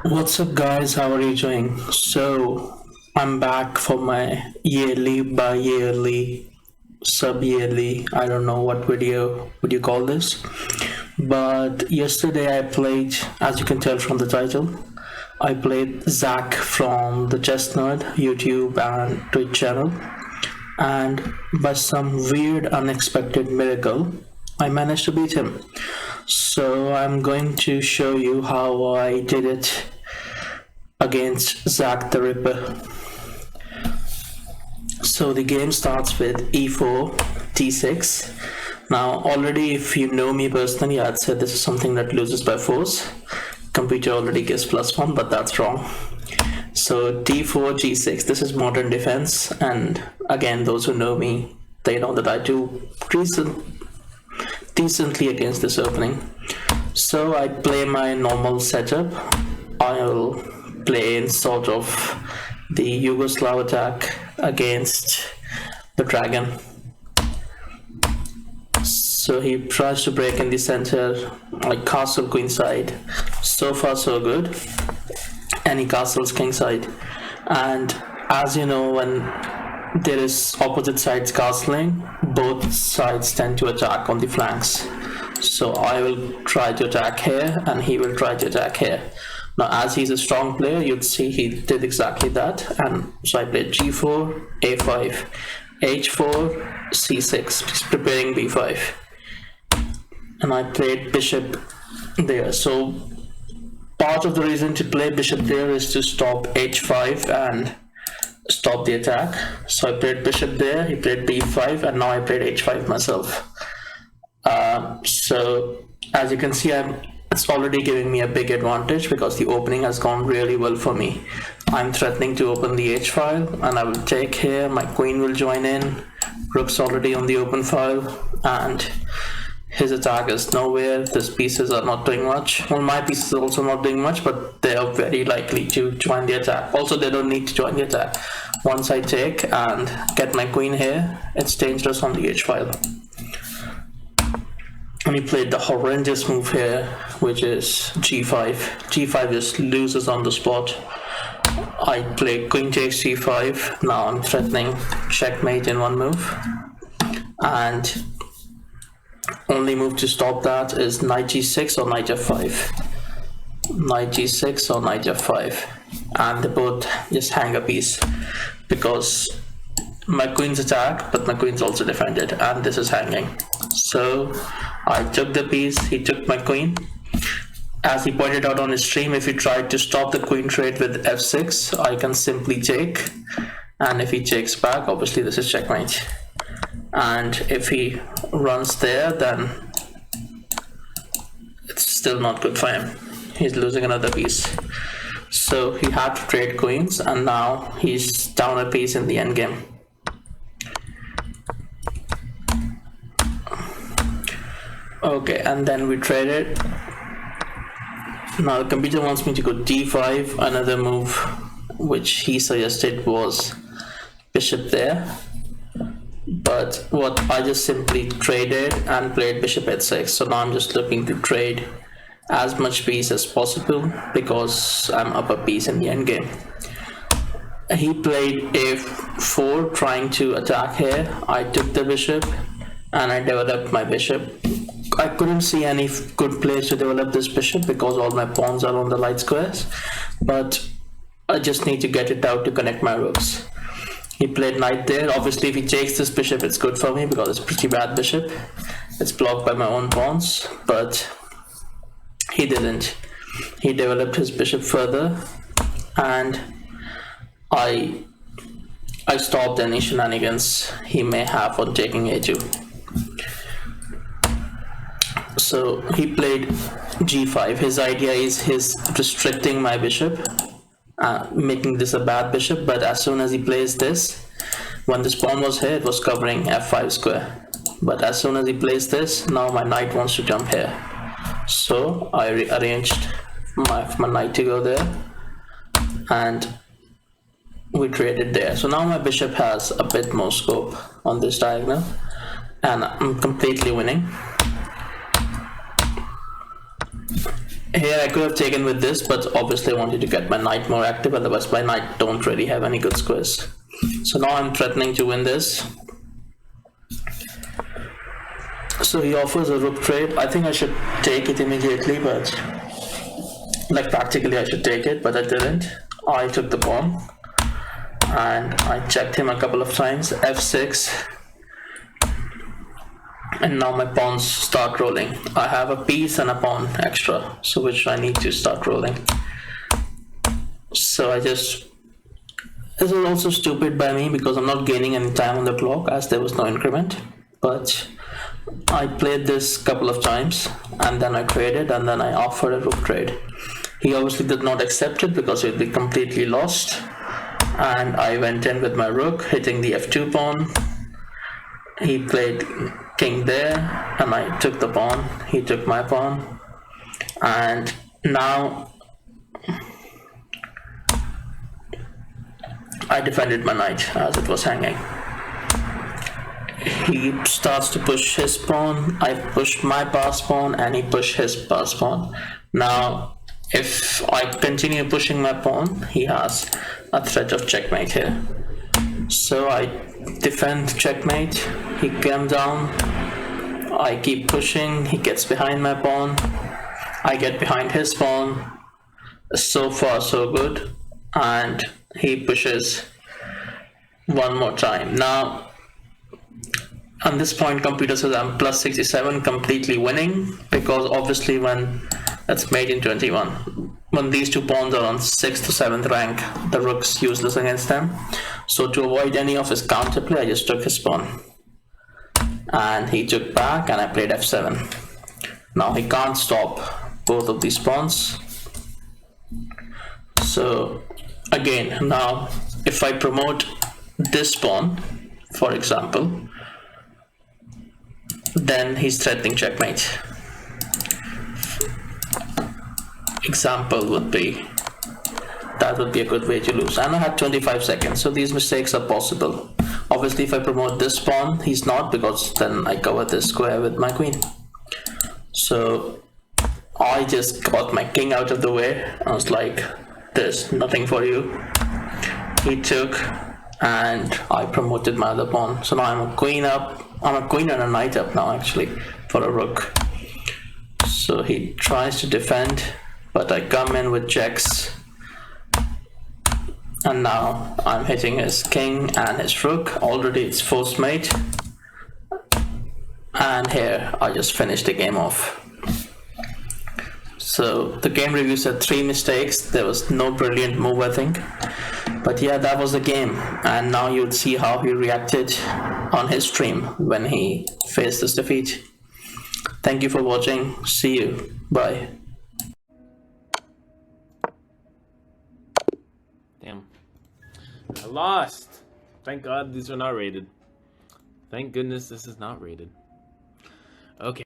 What's up, guys? How are you doing? I'm back for my yearly, bi yearly, sub yearly. I don't know what video would you call this. But yesterday I played, as you can tell from the title, I played Zach from the Chestnut YouTube and Twitch channel. And by some weird, unexpected miracle, I managed to beat him. So I'm going to show you how I did it against Zack the Ripper. So the game starts with e4, d6. Now already if you know me personally, I'd say this is something that loses by force. Computer already gives +1, but that's wrong. So d4, g6, this is modern defense, and again, those who know me, they know that I do decently against this opening. So I play my normal setup. I'll play in sort of the Yugoslav attack against the dragon. So he tries to break in the center, like castle queenside. So far so good. And he castles kingside. And as you know, when there is opposite sides castling, both sides tend to attack on the flanks. So I will try to attack here and he will try to attack here. Now as he's a strong player, you'd see he did exactly that, and so I played g4, a5, h4, c6, he's preparing b5, and I played bishop there. So part of the reason to play bishop there is to stop h5 and stop the attack. So I played bishop there, he played b5, and now I played h5 myself. So as you can see, it's already giving me a big advantage because the opening has gone really well for me. I'm threatening to open the h file and I will take here, my queen will join in, rook's already on the open file, and his attack is nowhere. These pieces are not doing much. Well, my pieces are also not doing much, but they are very likely to join the attack. Also, they don't need to join the attack. Once I take and get my queen here, it's dangerous on the h file. And he played the horrendous move here, which is g5. g5 just loses on the spot. I play queen takes g5. Now I'm threatening checkmate in one move. And only move to stop that is knight g6 or knight f5. Knight g6 or knight f5. And they both just hang a piece because my queen's attacked, but my queen's also defended, and this is hanging. So I took the piece, he took my queen. As he pointed out on his stream, if he tried to stop the queen trade with f6, I can simply take, and if he takes back, obviously this is checkmate. And if he runs there, then it's still not good for him. He's losing another piece. So he had to trade queens, and now he's down a piece in the endgame. Okay, and then we traded. Now the computer wants me to go d5. Another move which he suggested was bishop there, but what I just simply traded and played bishop h6. So now I'm just looking to trade as much piece as possible because I'm up a piece in the endgame. He played a4 trying to attack here. I took the bishop and I developed my bishop. I couldn't see any good place to develop this bishop because all my pawns are on the light squares, but I just need to get it out to connect my rooks. He played knight there. Obviously if he takes this bishop, it's good for me because it's pretty bad bishop. It's blocked by my own pawns, but he didn't. He developed his bishop further, and I stopped any shenanigans he may have on taking a2. So he played g5. His idea is his restricting my bishop, making this a bad bishop, but as soon as he plays this, when this pawn was here, it was covering f5 square. But as soon as he plays this, now my knight wants to jump here. So I rearranged my knight to go there, and we traded there. So now my bishop has a bit more scope on this diagonal, and I'm completely winning. Here I could have taken with this, but obviously I wanted to get my knight more active, otherwise my knight don't really have any good squares. So now I'm threatening to win this. So he offers a rook trade. I think I should take it immediately, but like practically I should take it, but I didn't. I took the pawn and I checked him a couple of times. F6. And now my pawns start rolling. I have a piece and a pawn extra, so which I need to start rolling. So this is also stupid by me because I'm not gaining any time on the clock as there was no increment. But I played this a couple of times and then I traded and then I offered a rook trade. He obviously did not accept it because he'd be completely lost. And I went in with my rook, hitting the f2 pawn. He played king there and I took the pawn. He took my pawn. And now I defended my knight as it was hanging. He starts to push his pawn. I pushed my pass pawn and he pushed his pass pawn. Now if I continue pushing my pawn, he has a threat of checkmate here. So I defend checkmate. He came down. I keep pushing. He gets behind my pawn. I get behind his pawn. So far so good. And he pushes one more time. Now at this point computer says I'm plus 67, completely winning, because obviously when that's made in 21, when these two pawns are on 6th or 7th rank, the rook's useless against them. So to avoid any of his counterplay, I just took his pawn and he took back and I played f7. Now he can't stop both of these pawns. So again, now if I promote this pawn, for example, then he's threatening checkmate. Example would be, that would be a good way to lose. And I had 25 seconds, so these mistakes are possible. Obviously if I promote this pawn, he's not, because then I cover this square with my queen. So I just got my king out of the way. I was like, there's nothing for you. He took and I promoted my other pawn. So now I'm a queen up. I'm a queen and a knight up now actually for a rook. So he tries to defend, but I come in with checks. And now I'm hitting his king and his rook. Already it's forced mate. And here I just finished the game off. So the game review said 3 mistakes. There was no brilliant move, I think. But yeah, that was the game. And now you'll see how he reacted on his stream when he faced this defeat. Thank you for watching. See you. Bye. Damn. I lost. Thank God these are not rated. Thank goodness this is not rated. Okay.